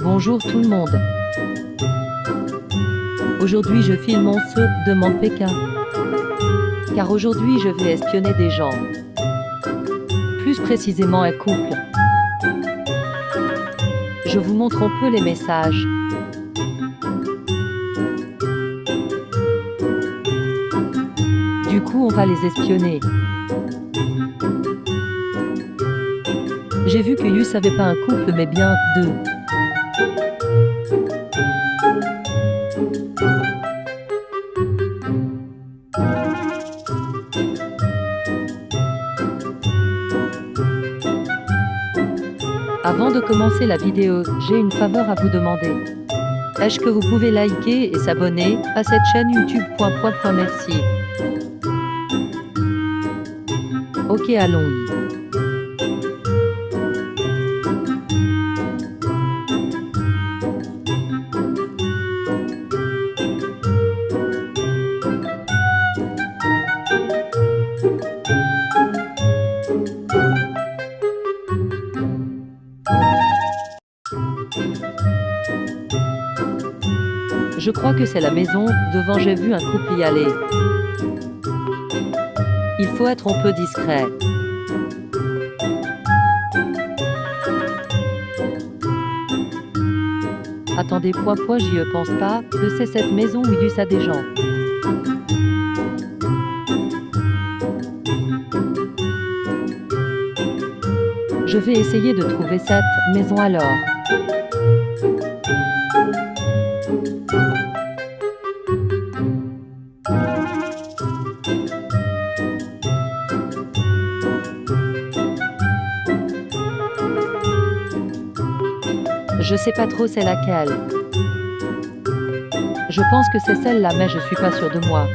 Bonjour tout le monde. Aujourd'hui je filme on se demande Pékin. Car aujourd'hui je vais espionner des gens. Plus précisément un couple. Je vous montre un peu les messages. Du coup on va les espionner. J'ai vu que Yus avait pas un couple mais bien deux. Avant de commencer la vidéo, j'ai une faveur à vous demander. Est-ce que vous pouvez liker et s'abonner à cette chaîne YouTube. Merci. Ok, allons. Je crois que c'est la maison, devant j'ai vu un couple y aller. Il faut être un peu discret. Attendez, j'y pense pas, que c'est cette maison où il y a des gens. Je vais essayer de trouver cette maison alors. Je sais pas trop c'est laquelle. Je pense que c'est celle-là mais je suis pas sûre de moi.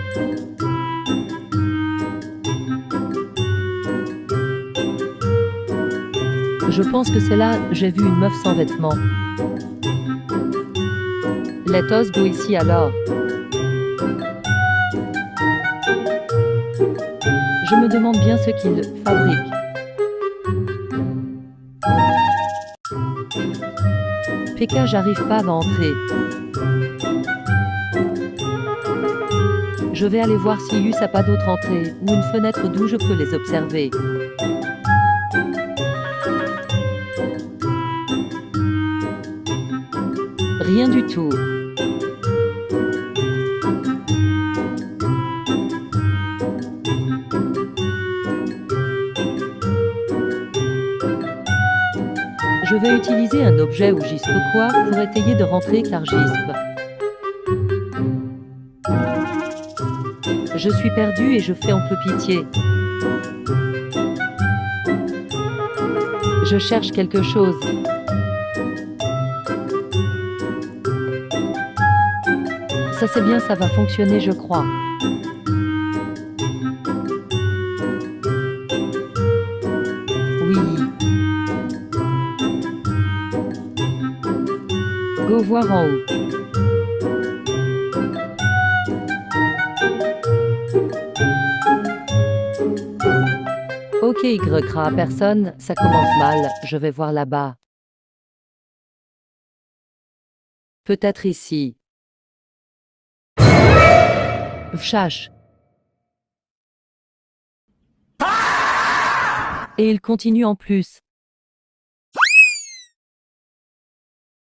Je pense que c'est là, j'ai vu une meuf sans vêtements. Let us go ici alors. Je me demande bien ce qu'ils fabriquent. PK, j'arrive pas à entrer. Je vais aller voir si Yus a pas d'autre entrée, ou une fenêtre d'où je peux les observer. Rien du tout. Je vais utiliser un objet ou gispe quoi pour essayer de rentrer car gispe. Je suis perdu et je fais un peu pitié. Je cherche quelque chose. Ça c'est bien, ça va fonctionner je crois. Oui. Go voir en haut. Ok, Y personne, ça commence mal, je vais voir là-bas. Peut-être ici. Vchash. Et il continue en plus.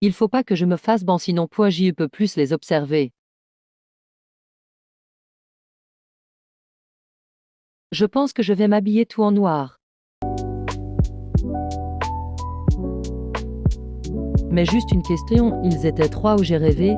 Il faut pas que je me fasse ban sinon j'y peux plus les observer. Je pense que je vais m'habiller tout en noir. Mais juste une question, ils étaient trois où j'ai rêvé.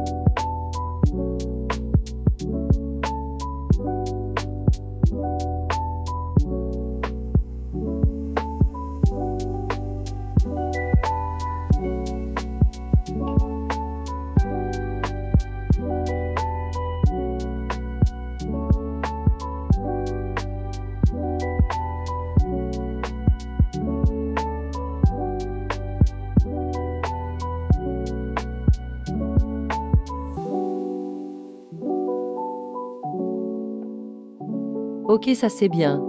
Ok, ça c'est bien.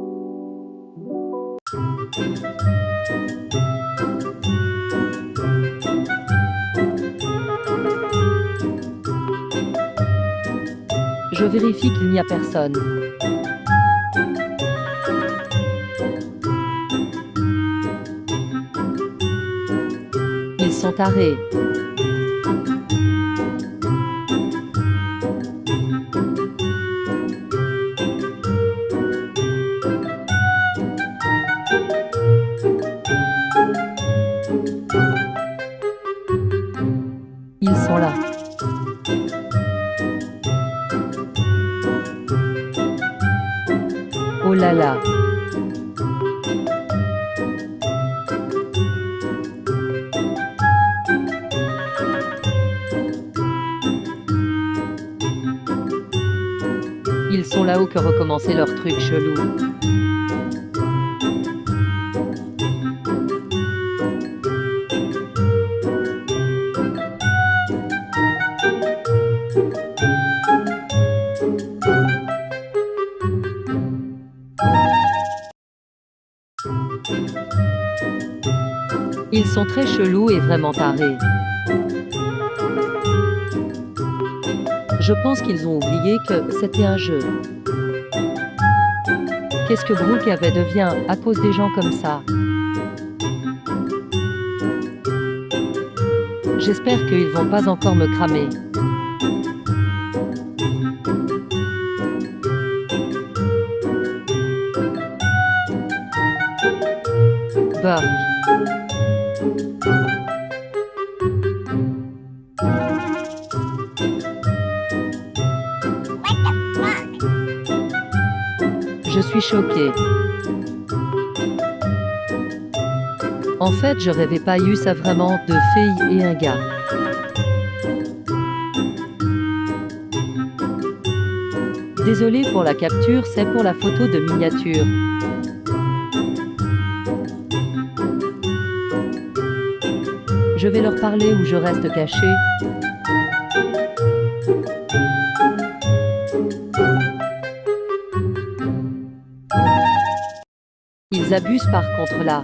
Je vérifie qu'il n'y a personne. Ils sont tarés. Ils sont là. Oh là là. Ils sont là-haut que recommencer leur truc chelou. Ils sont très chelous et vraiment tarés. Je pense qu'ils ont oublié que c'était un jeu. Qu'est-ce que Brooke avait devient à cause des gens comme ça? J'espère qu'ils vont pas encore me cramer. Burke. Je suis choquée. En fait, je rêvais pas eu ça vraiment, deux filles et un gars. Désolé pour la capture, c'est pour la photo de miniature. Je vais leur parler ou je reste caché. Ils abusent par contre là.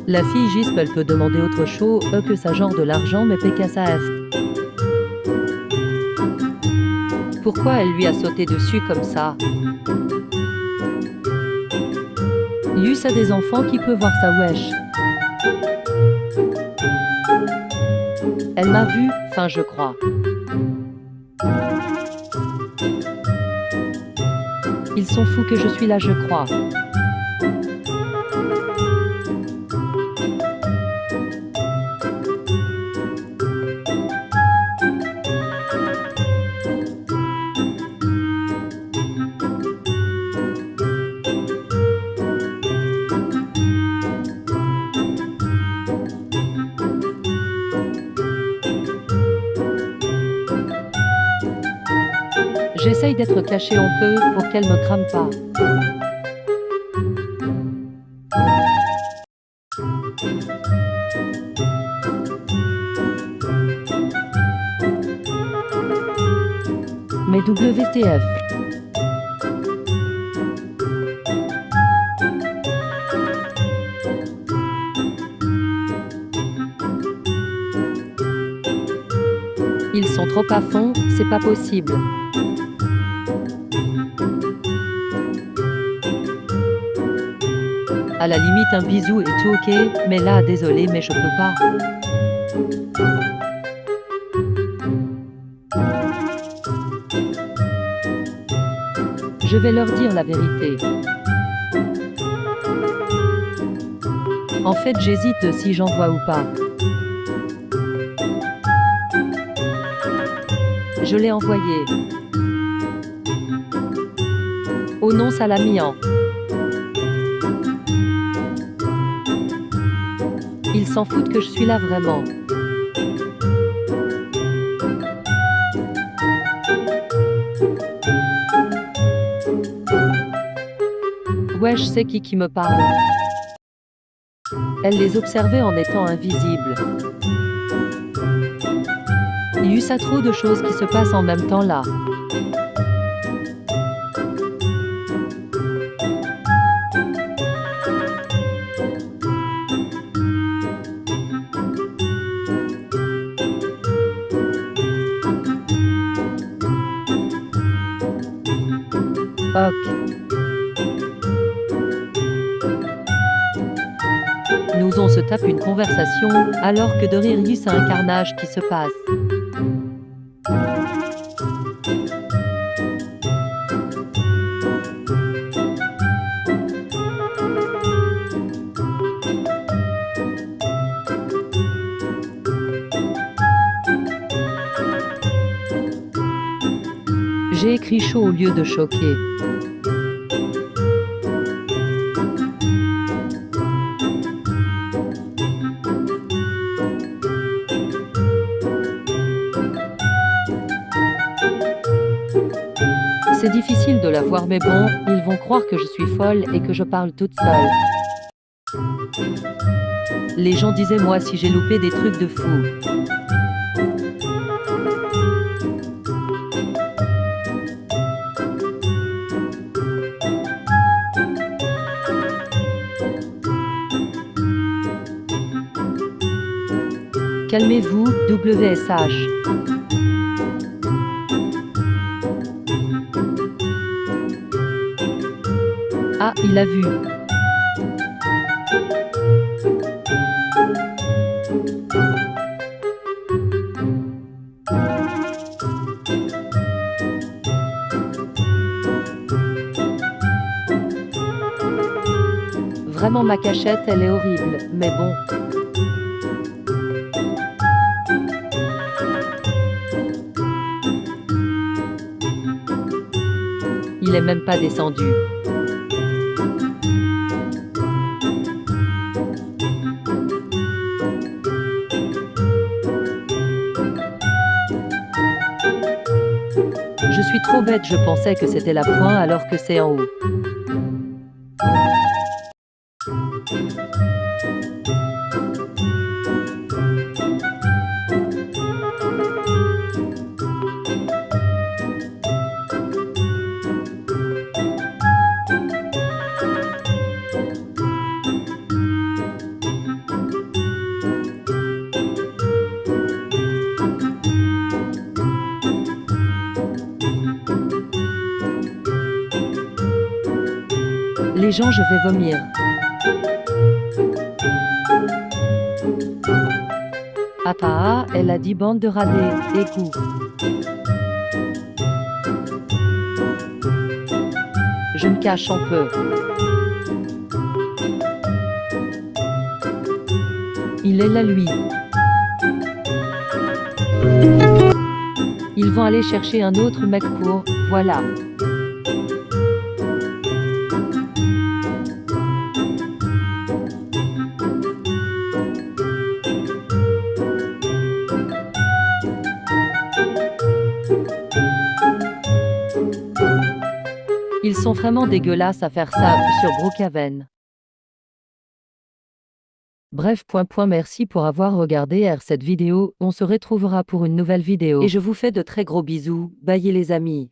La fille Gisp, elle peut demander autre chose que ça, genre de l'argent, mais PKSAF. Pourquoi elle lui a sauté dessus comme ça? Yus a des enfants qui peut voir ça, wesh. Elle m'a vu, enfin je crois. Ils sont fous que je suis là, je crois. J'essaye d'être caché un peu pour qu'elle me crame pas. Mais WTF. Ils sont trop à fond, c'est pas possible. À la limite un bisou et tout ok, mais là désolé mais je peux pas. Je vais leur dire la vérité. En fait j'hésite si j'envoie ou pas. Je l'ai envoyé. Oh non ça l'a mis en. Ils s'en foutent que je suis là vraiment. Wesh, c'est qui me parle? Elle les observait en étant invisible. Il y a trop de choses qui se passent en même temps là. Ok. Nous on se tape une conversation, alors que de rire c'est un carnage qui se passe. J'ai écrit chaud au lieu de choqué. C'est difficile de la voir mais bon, ils vont croire que je suis folle et que je parle toute seule. Les gens disaient moi si j'ai loupé des trucs de fou. Calmez-vous, WSH. Ah, il a vu. Vraiment ma cachette, elle est horrible, mais bon. Il est même pas descendu. Je suis trop bête, je pensais que c'était la pointe alors que c'est en haut. Les gens, je vais vomir. Ah, elle a dit bande de radés, écoute. Je me cache un peu. Il est là lui. Ils vont aller chercher un autre mec pour, voilà. Ils sont vraiment dégueulasses à faire ça sur Brookhaven. Bref, merci pour avoir regardé cette vidéo, on se retrouvera pour une nouvelle vidéo. Et je vous fais de très gros bisous, bye les amis.